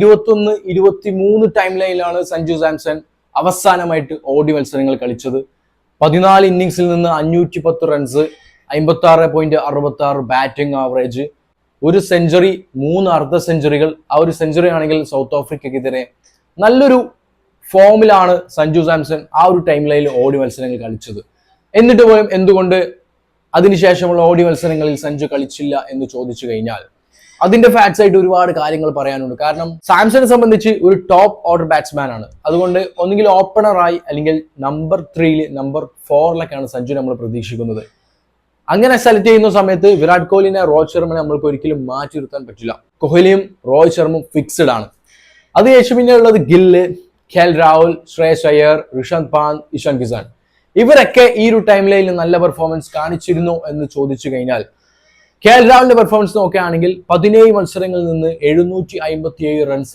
21-23 time ലൈനിലാണ് Sanju Samson അവസാനമായിട്ട് ഓടി മത്സരങ്ങൾ കളിച്ചത്. 14 ഇന്നിംഗ്സിൽ നിന്ന് 510 റൺസ്, 56.66 ബാറ്റിംഗ് ആവറേജ്, ഒരു സെഞ്ചുറി, 3 അർദ്ധ സെഞ്ചുറികൾ. ആ ഒരു സെഞ്ചുറി ആണെങ്കിൽ സൗത്ത് ആഫ്രിക്കയ്ക്കെതിരെ. നല്ലൊരു ഫോമിലാണ് സഞ്ജു സാംസൺ ആ ഒരു ടൈം ലൈനിൽ ഓടി മത്സരങ്ങൾ കളിച്ചത്. എന്നിട്ട് പോലും എന്തുകൊണ്ട് അതിനുശേഷമുള്ള ഓടി മത്സരങ്ങളിൽ സഞ്ജു കളിച്ചില്ല എന്ന് ചോദിച്ചു കഴിഞ്ഞാൽ അതിന്റെ ഫാക്ട്സ് ആയിട്ട് ഒരുപാട് കാര്യങ്ങൾ പറയാനുണ്ട്. കാരണം സാംസണിനെ സംബന്ധിച്ച് ഒരു ടോപ്പ് ഓർഡർ ബാറ്റ്സ്മാൻ ആണ്. അതുകൊണ്ട് ഒന്നുകിൽ ഓപ്പണറായി അല്ലെങ്കിൽ നമ്പർ 3 നമ്പർ 4 സഞ്ജു നമ്മൾ പ്രതീക്ഷിക്കുന്നത്. അങ്ങനെ സെലക്ട് ചെയ്യുന്ന സമയത്ത് വിരാട് കോഹ്ലിനെ, രോഹിത് ശർമ്മനെ നമ്മൾക്ക് ഒരിക്കലും മാറ്റി നിർത്താൻ പറ്റില്ല. കോഹ്ലിയും രോഹിത് ശർമ്മയും ഫിക്സ്ഡ് ആണ്. അത് ശേഷം പിന്നെ ഉള്ളത് ഗില്ല്, KL രാഹുൽ, ശ്രേയസ് അയ്യർ, ഋഷഭ് പാന്ത്, ഇഷാൻ കിസാൻ. ഇവരൊക്കെ ഈ ഒരു ടൈം ലൈനിൽ നല്ല പെർഫോമൻസ് കാണിച്ചിരുന്നു എന്ന് ചോദിച്ചു കഴിഞ്ഞാൽ KL രാഹുലിന്റെ പെർഫോമൻസ് നോക്കുകയാണെങ്കിൽ 17 മത്സരങ്ങളിൽ നിന്ന് 757 റൺസ്